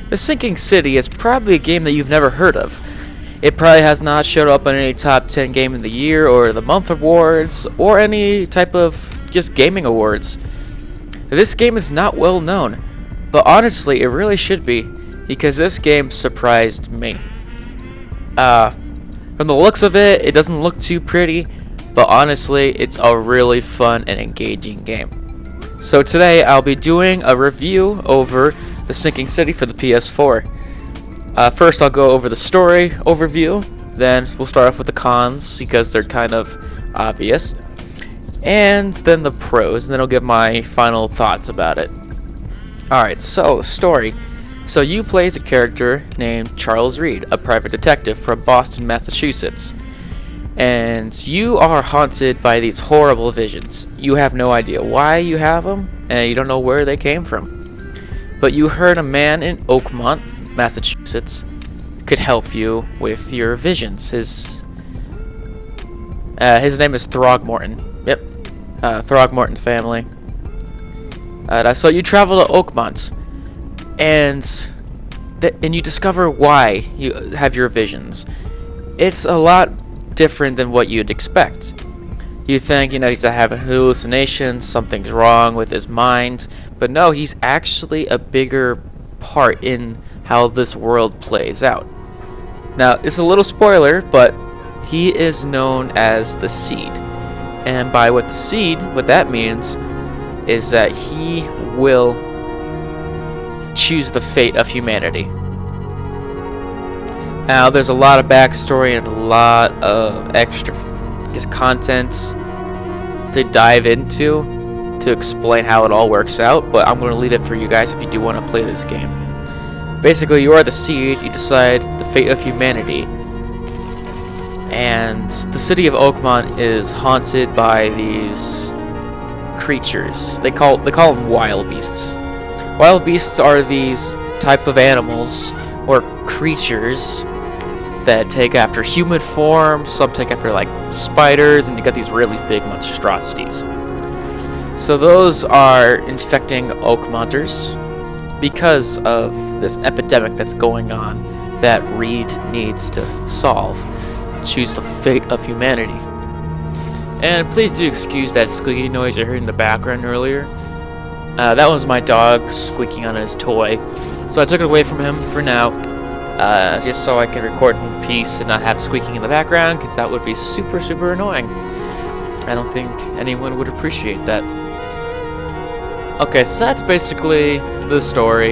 The Sinking City is probably a game that you've never heard of. It probably has not showed up on any top 10 game of the year or the month awards or any type of just gaming awards. This game is not well known, but honestly it really should be, because this game surprised me. From the looks of it, it doesn't look too pretty, but honestly it's a really fun and engaging game. So today I'll be doing a review over The Sinking City for the PS4. First I'll go over the story overview, then we'll start off with the cons because they're kind of obvious, and then the pros, and then I'll give my final thoughts about it. Alright, so story. So you play as a character named Charles Reed, a private detective from Boston, Massachusetts. And you are haunted by these horrible visions. You have no idea why you have them, and you don't know where they came from. But you heard a man in Oakmont, Massachusetts, could help you with your visions. His name is Throgmorton. Yep, Throgmorton family. So you travel to Oakmont, and you discover why you have your visions. It's a lot different than what you'd expect. You think, he's having hallucinations, something's wrong with his mind, but no, he's actually a bigger part in how this world plays out. Now, it's a little spoiler, but he is known as the Seed. And by what that means is that he will choose the fate of humanity. Now, there's a lot of backstory and a lot of extra content to dive into to explain how it all works out, but I'm going to leave it for you guys if you do want to play this game. Basically, you are the Seed, you decide the fate of humanity, and the city of Oakmont is haunted by these creatures. They call them wild beasts. Wild beasts are these type of animals or creatures that take after human form. Some take after like spiders, and you got these really big monstrosities. So those are infecting Oakmonters because of this epidemic that's going on that Reed needs to solve. Choose the fate of humanity. And please do excuse that squeaky noise I heard in the background earlier. That was my dog squeaking on his toy, so I took it away from him for now, just so I can record in peace and not have squeaking in the background, because that would be super, super annoying. I don't think anyone would appreciate that. Okay, so that's basically the story.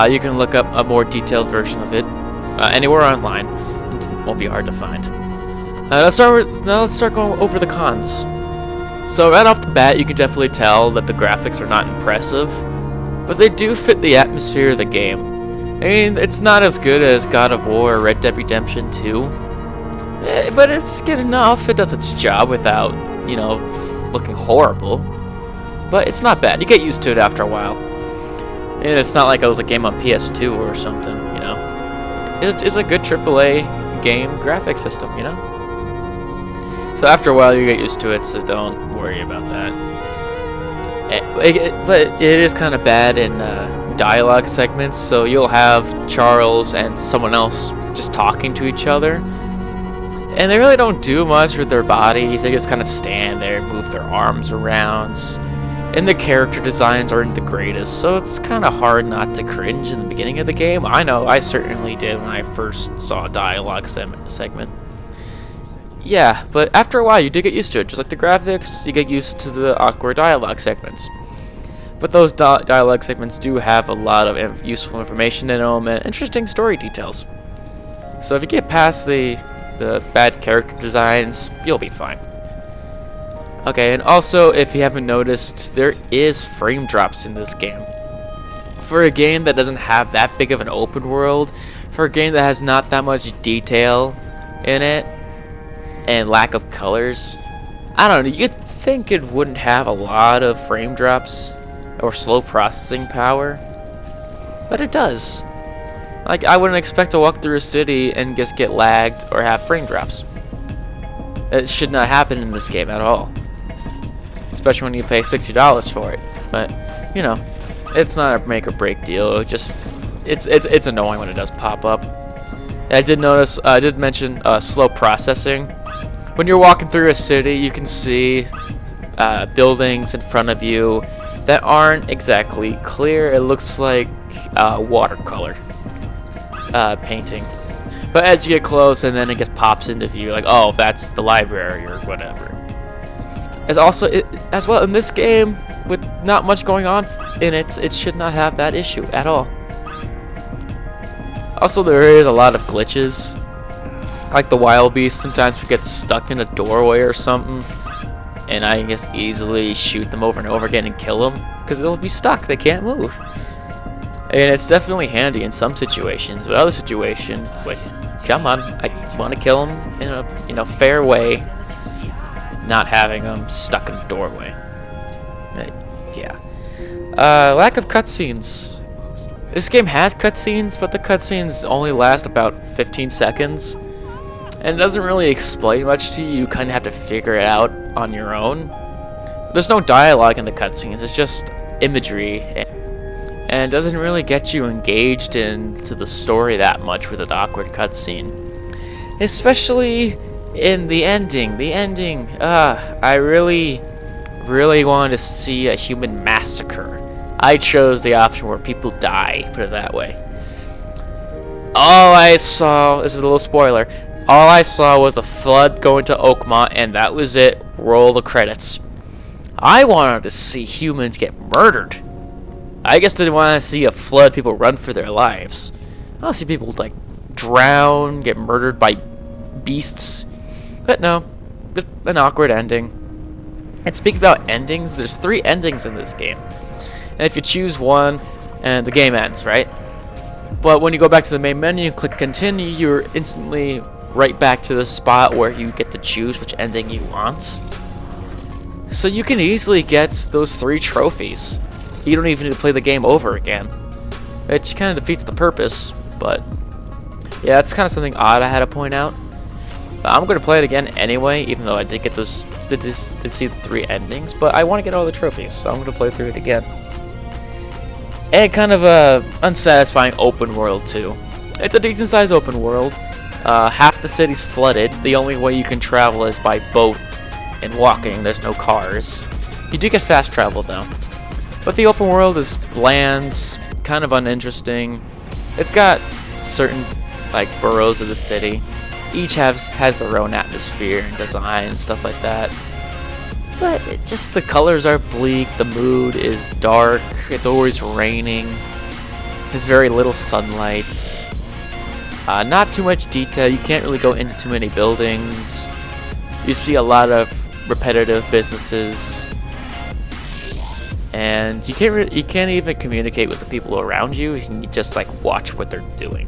You can look up a more detailed version of it anywhere online. It won't be hard to find. Let's start going over the cons. So right off the bat, you can definitely tell that the graphics are not impressive, but they do fit the atmosphere of the game. I mean, it's not as good as God of War or Red Dead Redemption 2, but it's good enough. It does its job without, looking horrible. But it's not bad. You get used to it after a while. And it's not like it was a game on PS2 or something, It's a good AAA game graphic system, So after a while you get used to it, so don't worry about that. But it is kind of bad in dialogue segments, so you'll have Charles and someone else just talking to each other, and they really don't do much with their bodies. They just kind of stand there, move their arms around, and the character designs aren't the greatest, so it's kind of hard not to cringe in the beginning of the game. I know I certainly did when I first saw a dialogue segment. Yeah, but after a while you do get used to it. Just like the graphics, you get used to the awkward dialogue segments. But those dialogue segments do have a lot of useful information in them and interesting story details. So if you get past the bad character designs, you'll be fine. Okay, and also, if you haven't noticed, there is frame drops in this game. For a game that doesn't have that big of an open world, for a game that has not that much detail in it, and lack of colors, I don't know, you'd think it wouldn't have a lot of frame drops or slow processing power, but it does. Like, I wouldn't expect to walk through a city and just get lagged or have frame drops. It should not happen in this game at all, especially when you pay $60 for it. But it's not a make or break deal. it's annoying when it does pop up. And I did notice, I did mention slow processing. When you're walking through a city, you can see buildings in front of you that aren't exactly clear. It looks like watercolor painting. But as you get close, and then it just pops into view, like, oh, that's the library or whatever. It's also, as well, in this game, with not much going on in it, it should not have that issue at all. Also, there is a lot of glitches. Like the wild beast, sometimes we get stuck in a doorway or something, and I can just easily shoot them over and over again and kill them, because they'll be stuck, they can't move. And it's definitely handy in some situations, but other situations, it's like, come on, I want to kill them in a fair way, not having them stuck in the doorway. Yeah. Lack of cutscenes. This game has cutscenes, but the cutscenes only last about 15 seconds. And it doesn't really explain much to you. You kind of have to figure it out on your own. There's no dialogue in the cutscenes. It's just imagery. And it doesn't really get you engaged into the story that much with an awkward cutscene. Especially in the ending. The ending, I really wanted to see a human massacre. I chose the option where people die, put it that way. All I saw, this is a little spoiler, all I saw was the flood going to Oakmont, and that was it. Roll the credits. I wanted to see humans get murdered. I guess didn't want to see a flood, people run for their lives. I want to see people like drown, get murdered by beasts. But no, just an awkward ending. And speaking about endings, there's 3 endings in this game. And if you choose one, and the game ends, right? But when you go back to the main menu and click continue, you're instantly right back to the spot where you get to choose which ending you want. So you can easily get those 3 trophies. You don't even need to play the game over again. Which kind of defeats the purpose, but yeah, that's kind of something odd I had to point out. I'm going to play it again anyway, even though I did get those, did see the 3 endings, but I want to get all the trophies, so I'm going to play through it again. And kind of a unsatisfying open world too. It's a decent sized open world. Half the city's flooded. The only way you can travel is by boat and walking. There's no cars. You do get fast travel though. But the open world is bland, kind of uninteresting. It's got certain like boroughs of the city. Each has their own atmosphere and design and stuff like that. But the colors are bleak, the mood is dark, it's always raining, there's very little sunlight, not too much detail, you can't really go into too many buildings, you see a lot of repetitive businesses, and you can't even communicate with the people around you, you can just like watch what they're doing.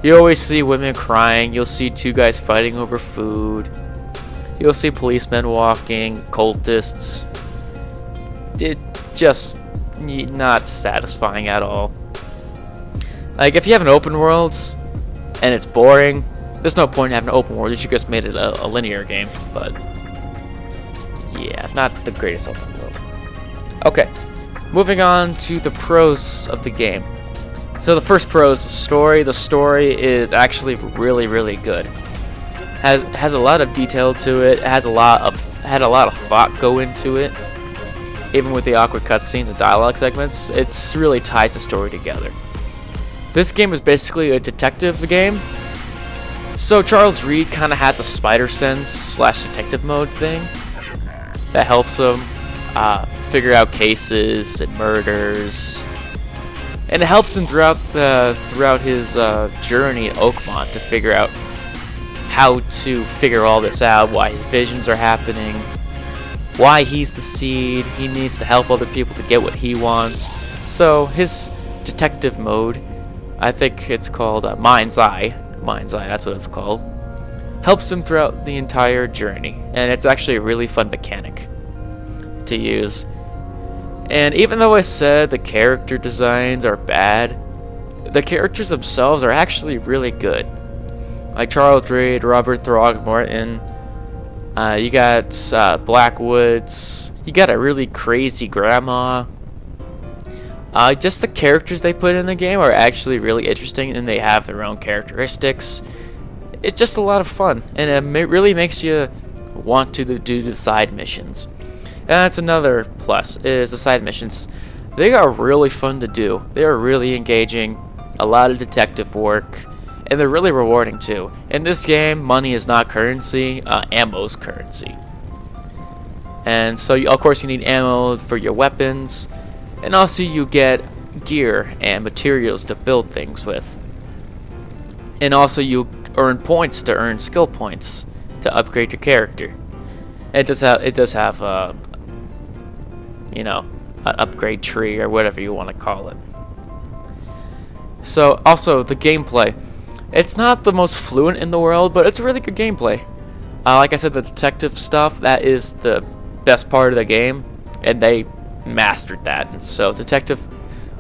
You always see women crying, you'll see 2 guys fighting over food. You'll see policemen walking, cultists. It just not satisfying at all. Like, if you have an open world and it's boring, there's no point in having an open world. You should just made it a linear game. But yeah, not the greatest open world. Okay, moving on to the pros of the game. So the first pro is the story. The story is actually really good. Has a lot of detail to it. Had a lot of thought go into it. Even with the awkward cutscenes and dialogue segments, it's really ties the story together. This game is basically a detective game. So Charles Reed kind of has a spider sense / detective mode thing that helps him figure out cases and murders, and it helps him throughout his journey at Oakmont to figure out how to figure all this out, why his visions are happening, why he's the seed, he needs to help other people to get what he wants. So his detective mode, I think it's called Mind's Eye, that's what it's called, helps him throughout the entire journey, and it's actually a really fun mechanic to use. And even though I said the character designs are bad, the characters themselves are actually really good. Like Charles Reed, Robert Throgmorton, you got Blackwoods, you got a really crazy grandma. Just the characters they put in the game are actually really interesting, and they have their own characteristics. It's just a lot of fun, and it really makes you want to do the side missions. And that's another plus, is the side missions. They are really fun to do. They are really engaging, a lot of detective work, and they're really rewarding too. In this game, money is not currency, ammo's currency. And so, of course, you need ammo for your weapons, and also you get gear and materials to build things with. And also you earn points to earn skill points to upgrade your character. It does have you know, an upgrade tree or whatever you want to call it. So also the gameplay. It's not the most fluent in the world, but it's really good gameplay. Like I said, the detective stuff, that is the best part of the game, and they mastered that. And so detective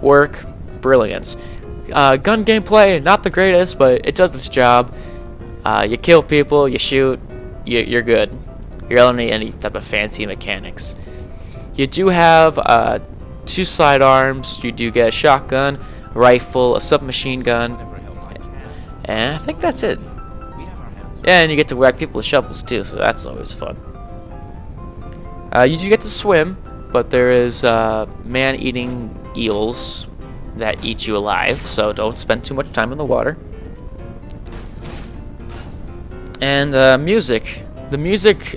work, brilliance. Gun gameplay, not the greatest, but it does its job. You kill people, you shoot, you're good. You don't need any type of fancy mechanics. You do have 2 sidearms. You do get a shotgun, a rifle, a submachine gun, and I think that's it. Yeah, and you get to whack people with shovels too, so that's always fun. You do get to swim, but there is man-eating eels that eat you alive, so don't spend too much time in the water. And music. The music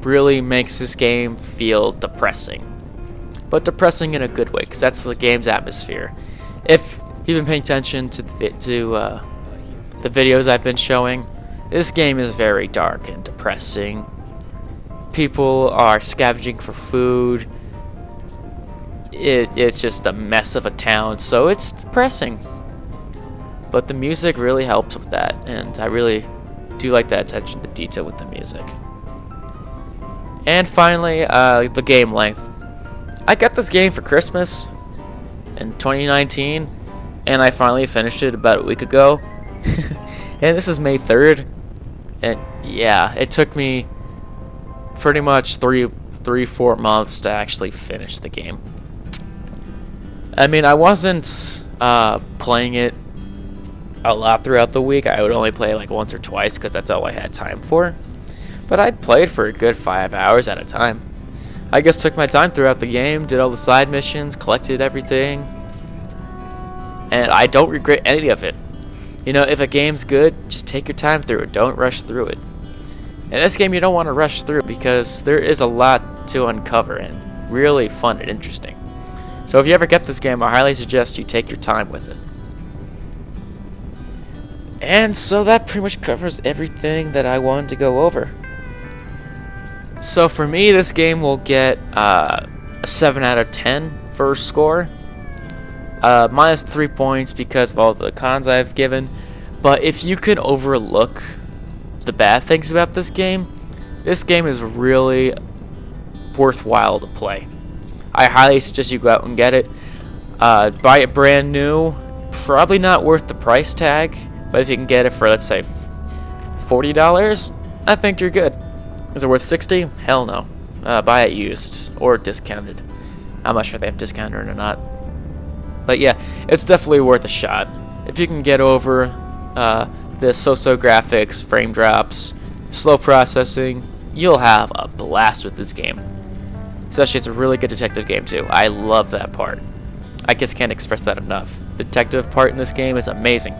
really makes this game feel depressing, but depressing in a good way, because that's the game's atmosphere. If you've been paying attention to the videos I've been showing, this game is very dark and depressing. People are scavenging for food. It's just a mess of a town, so it's depressing. But the music really helps with that, and I really do like that attention to detail with the music. And finally, the game length. I got this game for Christmas in 2019, and I finally finished it about a week ago. And this is May 3rd, and yeah, it took me pretty much 4 months to actually finish the game. I mean, I wasn't playing it a lot throughout the week. I would only play like once or twice because that's all I had time for. But I played for a good 5 hours at a time. I just took my time throughout the game, did all the side missions, collected everything, and I don't regret any of it. You know, if a game's good, just take your time through it. Don't rush through it. In this game, you don't want to rush through because there is a lot to uncover and really fun and interesting. So if you ever get this game, I highly suggest you take your time with it. And so that pretty much covers everything that I wanted to go over. So for me, this game will get a 7 out of 10 for score. Minus 3 points because of all the cons I've given. But if you can overlook the bad things about this game is really worthwhile to play. I highly suggest you go out and get it. Buy it brand new. Probably not worth the price tag, but if you can get it for, let's say, $40, I think you're good. Is it worth $60? Hell no. Buy it used or discounted. I'm not sure if they have discounted or not. But yeah, it's definitely worth a shot. If you can get over the so-so graphics, frame drops, slow processing, you'll have a blast with this game. Especially, it's a really good detective game too. I love that part. I just can't express that enough. The detective part in this game is amazing.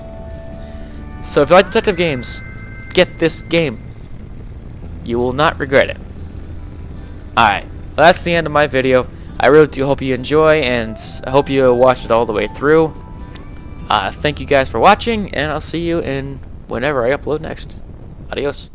So if you like detective games, get this game. You will not regret it. Alright, well, that's the end of my video. I really do hope you enjoy, and I hope you watch it all the way through. Thank you guys for watching, and I'll see you in whenever I upload next. Adios.